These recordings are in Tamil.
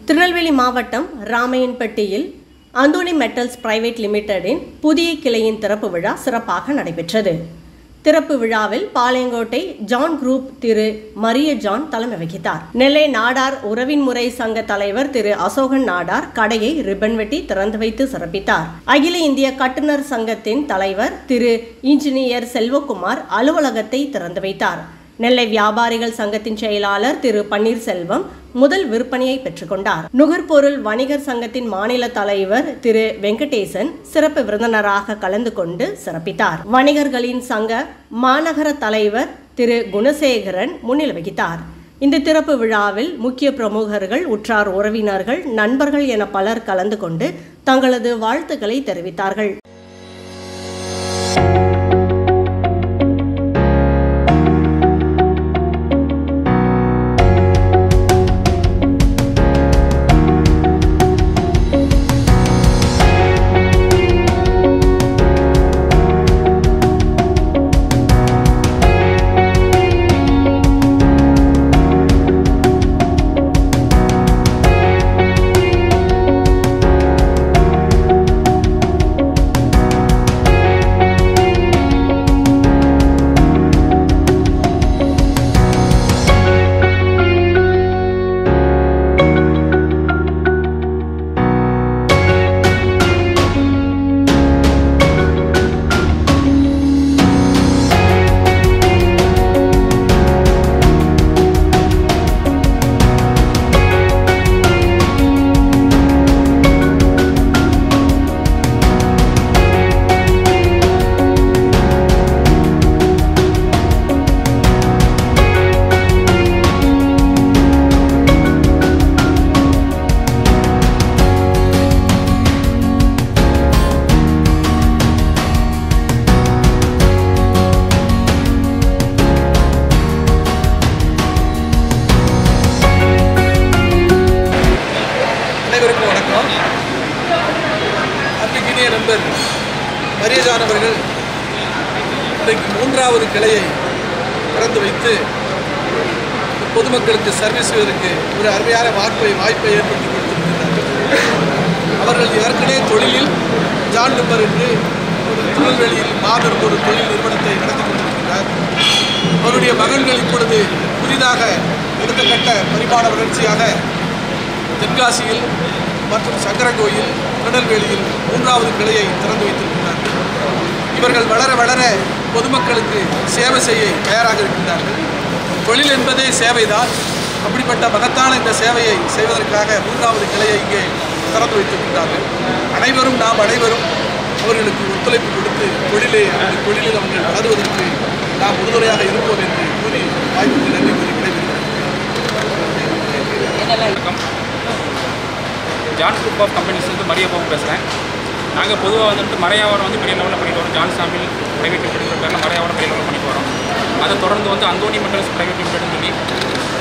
திருநெல்வேலி மாவட்டம் ராமையன்பட்டியில் அந்தோணி மெட்டல்ஸ் பிரைவேட் லிமிடெடின் புதிய கிளையின் திறப்பு விழா சிறப்பாக நடைபெற்றது. திறப்பு விழாவில் பாளையங்கோட்டை ஜான் குரூப் திரு மரிய ஜான் தலைமை வகித்தார். நெல்லை நாடார் உறவின்முறை சங்க தலைவர் திரு அசோகன் நாடார் கடையை ரிப்பன் வெட்டி திறந்து வைத்து சிறப்பித்தார். அகில இந்திய கட்டுநர் சங்கத்தின் தலைவர் திரு இன்ஜினியர் செல்வகுமார் அலுவலகத்தை திறந்து வைத்தார். நெல்லை வியாபாரிகள் சங்கத்தின் செயலாளர் திரு பன்னீர்செல்வம் முதல் விற்பனையை பெற்றுக்கொண்டார். நுகர்பொருள் வணிகர் சங்கத்தின் மாநில தலைவர் திரு வெங்கடேசன் சிறப்பு விருந்தினராக கலந்து கொண்டு சிறப்பித்தார். வணிகர்களின் சங்க மாநகர தலைவர் திரு குணசேகரன் முன்னிலை வகித்தார். இந்த திறப்பு விழாவில் முக்கிய பிரமுகர்கள், உற்றார் உறவினர்கள், நண்பர்கள் என பலர் கலந்து கொண்டு தங்களது வாழ்த்துக்களை தெரிவித்தார்கள். அன்பிற்கினிய நண்பர் மரிய ஜான் அவர்கள் இன்றைக்கு 3வது கிளையை திறந்து வைத்து பொதுமக்களுக்கு சர்வீஸ் செய்வதற்கு ஒரு அருமையான வாய்ப்பை ஏற்படுத்தி கொடுத்திருக்கிறார்கள். அவர்கள் ஏற்கனவே தொழிலில் ஜான் நம்பர் என்று ஒரு திருநெல்வேலியில் மாபெரும் ஒரு தொழில் நிறுவனத்தை நடத்தி கொண்டிருக்கிறார். அவருடைய மகன்கள் இப்பொழுது புதிதாக அடுத்த கட்ட பரிமாண வளர்ச்சியாக தென்காசியில் மற்றும் சங்கரங்கோயில், திருநெல்வேலியில் 3வது கிளையை திறந்து வைத்திருக்கிறார்கள். இவர்கள் வளர வளர பொதுமக்களுக்கு சேவை செய்ய தயாராக இருக்கின்றார்கள். தொழில் என்பதே சேவைதான். அப்படிப்பட்ட மகத்தான இந்த சேவையை செய்வதற்காக 3வது கிளையை இங்கே திறந்து வைத்திருக்கிறார்கள். நாம் அனைவரும் அவர்களுக்கு ஒத்துழைப்பு கொடுத்து தொழிலில் அவர்கள் வளருவதற்கு நாம் உறுதுணையாக இருப்போம் என்று கூறி வாய்ப்புக்கு நன்றி கூறி விடைபெறுகிறேன். John group of companies Maria Babu பேசுகிறேன். நாங்கள் பொதுவாக மரையாவரம் பெரிய லெவலில் பண்ணிட்டு வரோம். ஜான் சாமில் பிரைவேட் லிமிடெட் பேரில் மரையாவரம் பெரிய லெவலில் பண்ணிட்டு வரோம். அதை தொடர்ந்து அந்தோணி மெட்டல்ஸ் பிரைவேட் லிமிடெட்னு சொல்லி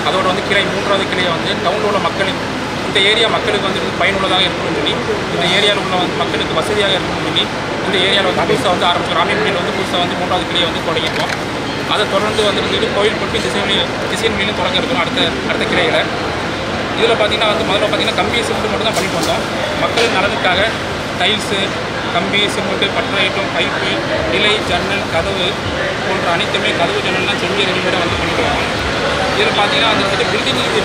அதோட கிளை 3வது கிளையை டவுனில் உள்ள மக்களுக்கு, இந்த ஏரியா மக்களுக்கு பயனுள்ளதாக இருக்கணும்னு சொல்லி, இந்த ஏரியாவில் உள்ள மக்களுக்கு வசதியாக இருக்கணும்னு சொல்லி இந்த ஏரியாவில் புதுசாக ஆரம்பிச்சோம். ராமையன்பட்டியில் புதுசாக 3வது கிளையை தொடங்கியிருக்கோம். அதை தொடர்ந்து கோயில்பட்டி திசைவெளியிலும் தொடங்க இருக்கணும் அடுத்த கிளையில். இதில் முதல்ல கம்பி சிமெண்ட் மட்டும் தான் பண்ணிட்டு வந்தோம். மக்களின் நலனுக்காக டைல்ஸு, கம்பி, சிமெண்ட்டு, பட்டை ஐட்டம், பைப்பு, நிலை, ஜன்னல், கதவு போன்ற அனைத்துமே, கதவு ஜன்னல்லாம் செஞ்சு ரெடிமேடாக பண்ணிட்டு வரோம். இதில் அந்த பில்டிங்கு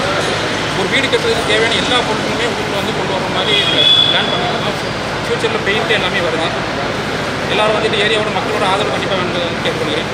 ஒரு வீடு கட்டுறதுக்கு தேவையான எல்லா பொருட்களுமே வீட்டில் கொண்டு வர மாதிரி பிளான் பண்ணியிருக்கோம். ஃப்யூச்சரில் பெயிண்ட்டு எல்லாமே வருது. எல்லோரும் ஏரியாவோட மக்களோட ஆதரவு கண்டிப்பாக கேட்கப்படுகிறேன்.